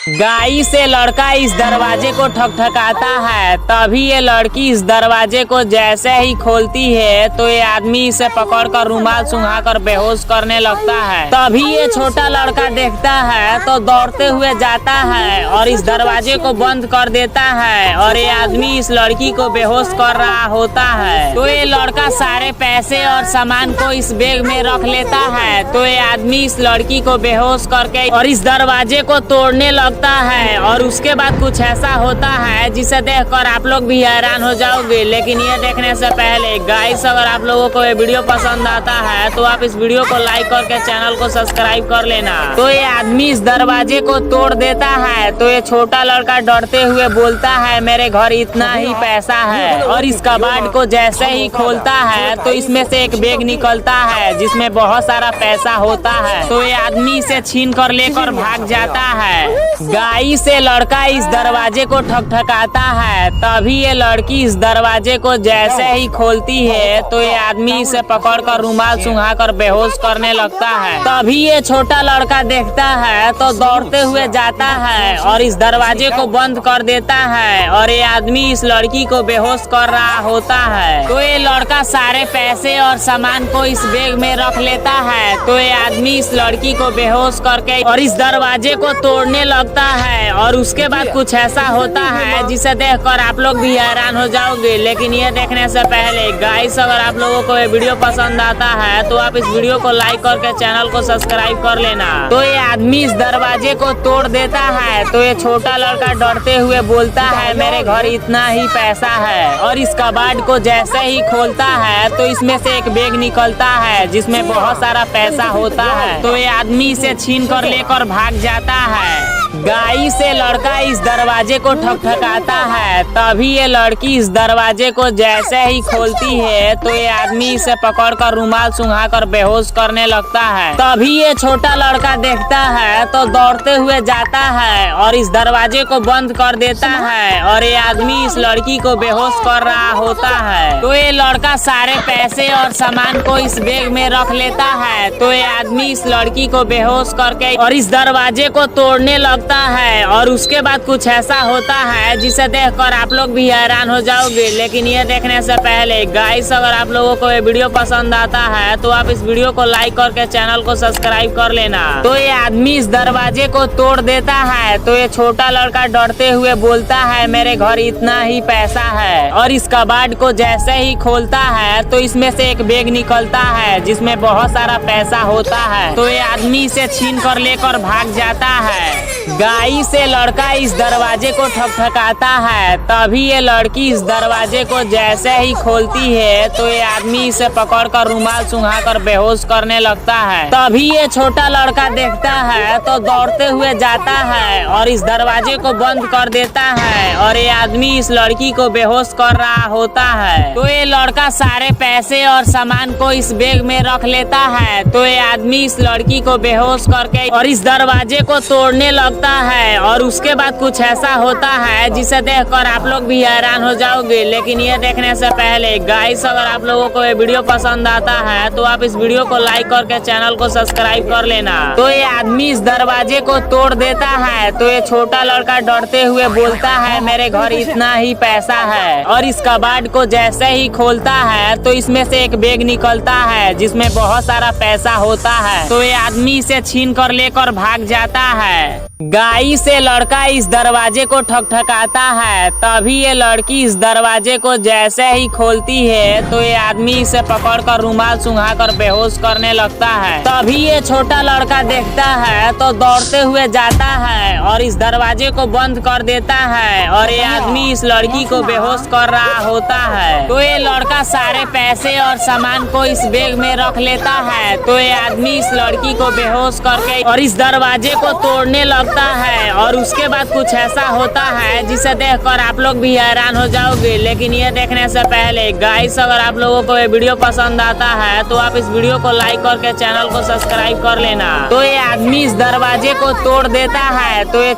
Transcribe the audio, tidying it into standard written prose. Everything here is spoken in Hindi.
गाई से लड़का इस दरवाजे को ठकठकाता है। तभी ये लड़की इस दरवाजे को जैसे ही खोलती है तो ये आदमी इसे पकड़कर रुमाल सुंघाकर बेहोश करने लगता है। तभी ये छोटा लड़का देखता है तो दौड़ते हुए जाता है और इस दरवाजे को बंद कर देता है और ये आदमी इस लड़की को बेहोश कर रहा होता है। तो ये लड़का सारे पैसे और सामान को इस बैग में रख लेता है। तो ये आदमी इस लड़की को बेहोश करके और इस दरवाजे को तोड़ने लगता है और उसके बाद कुछ ऐसा होता है जिसे देखकर आप लोग भी हैरान हो जाओगे। लेकिन ये देखने से पहले गाइस, अगर आप लोगों को ये वीडियो पसंद आता है तो आप इस वीडियो को लाइक करके चैनल को सब्सक्राइब कर लेना। तो ये आदमी इस दरवाजे को तोड़ देता है। तो ये छोटा लड़का डरते हुए बोलता है, मेरे घर इतना ही पैसा है। और इस कबाड़ को जैसे ही खोलता है तो इसमें से एक बैग निकलता है जिसमें बहुत सारा पैसा होता है। तो ये आदमी इसे छीन कर लेकर भाग जाता है। गाई से लड़का इस दरवाजे को ठकठकाता है। तभी ये लड़की इस दरवाजे को जैसे ही खोलती है तो ये आदमी इसे पकड़कर रुमाल सुंघाकर बेहोश करने लगता है। तभी ये छोटा लड़का देखता है तो दौड़ते हुए जाता है और इस दरवाजे को बंद कर देता है और ये आदमी इस लड़की को बेहोश कर रहा होता है। तो ये लड़का सारे पैसे और सामान को इस बैग में रख लेता है। तो ये आदमी इस लड़की को बेहोश करके और इस दरवाजे को तोड़ने लगता है और उसके बाद कुछ ऐसा होता है जिसे देखकर आप लोग भी हैरान हो जाओगे। लेकिन ये देखने से पहले गाइस, अगर आप लोगों को ये वीडियो पसंद आता है तो आप इस वीडियो को लाइक करके चैनल को सब्सक्राइब कर लेना। तो ये आदमी इस दरवाजे को तोड़ देता है। तो ये छोटा लड़का डरते हुए बोलता है, मेरे घर इतना ही पैसा है। और इस कबाड़ को जैसे ही खोलता है तो इसमें से एक बैग निकलता है जिसमें बहुत सारा पैसा होता है। तो ये आदमी इसे छीन कर लेकर भाग जाता है। गाई से लड़का इस दरवाजे को ठकठकाता है। तभी ये लड़की इस दरवाजे को जैसे ही खोलती है तो ये आदमी इसे पकड़कर रुमाल सुंघाकर बेहोश करने लगता है। तभी ये छोटा लड़का देखता है तो दौड़ते हुए जाता है और इस दरवाजे को बंद कर देता है और ये आदमी इस लड़की को बेहोश कर रहा होता है। तो ये लड़का सारे पैसे और सामान को इस बैग में रख लेता है। तो ये आदमी इस लड़की को बेहोश करके और इस दरवाजे को तोड़ने लगता है और उसके बाद कुछ ऐसा होता है जिसे देखकर आप लोग भी हैरान हो जाओगे। लेकिन ये देखने से पहले गाइस, अगर आप लोगों को ये वीडियो पसंद आता है तो आप इस वीडियो को लाइक करके चैनल को सब्सक्राइब कर लेना। तो ये आदमी इस दरवाजे को तोड़ देता है। तो ये छोटा लड़का डरते हुए बोलता है, मेरे घर इतना ही पैसा है। और इस कबाड़ को जैसे ही खोलता है तो इसमें से एक बैग निकलता है जिसमें बहुत सारा पैसा होता है। तो ये आदमी इसे छीन कर लेकर भाग जाता है। गाई से लड़का इस दरवाजे को ठकठकाता है। तभी ये लड़की इस दरवाजे को जैसे ही खोलती है तो ये आदमी इसे पकड़कर रुमाल सुंघाकर बेहोश करने लगता है। तभी ये छोटा लड़का देखता है तो दौड़ते हुए जाता है और इस दरवाजे को बंद कर देता है और ये आदमी इस लड़की को बेहोश कर रहा होता है। तो ये लड़का सारे पैसे और सामान को इस बैग में रख लेता है। तो ये आदमी इस लड़की को बेहोश करके और इस दरवाजे को तोड़ने लगता है और उसके बाद कुछ ऐसा होता है जिसे देखकर आप लोग भी हैरान हो जाओगे। लेकिन ये देखने से पहले गाइस, अगर आप लोगों को ये वीडियो पसंद आता है तो आप इस वीडियो को लाइक करके चैनल को सब्सक्राइब कर लेना। तो ये आदमी इस दरवाजे को तोड़ देता है। तो ये छोटा लड़का डरते हुए बोलता है, मेरे घर इतना ही पैसा है। और इस कबाड़ को जैसे ही खोलता है तो इसमें से एक बैग निकलता है जिसमें बहुत सारा पैसा होता है। तो ये आदमी इसे छीन कर लेकर भाग जाता है। गाई से लड़का इस दरवाजे को ठकठकाता है। तभी ये लड़की इस दरवाजे को जैसे ही खोलती है तो ये आदमी इसे पकड़कर रुमाल सुंघाकर बेहोश करने लगता है। तभी ये छोटा लड़का देखता है तो दौड़ते हुए जाता है और इस दरवाजे को बंद कर देता है और ये आदमी इस लड़की को बेहोश कर रहा होता है। तो ये लड़का सारे पैसे और सामान को इस बैग में रख लेता है। तो ये आदमी इस लड़की को बेहोश करके और इस दरवाजे को तोड़ने लगता है और उसके बाद कुछ ऐसा होता है जिसे देखकर आप लोग भी हैरान हो जाओगे। लेकिन ये देखने से पहले गाइस, अगर आप लोगों को ये वीडियो पसंद आता है तो आप इस वीडियो को लाइक करके चैनल को सब्सक्राइब कर लेना। तो ये आदमी इस दरवाजे को तोड़ देता है। तो ये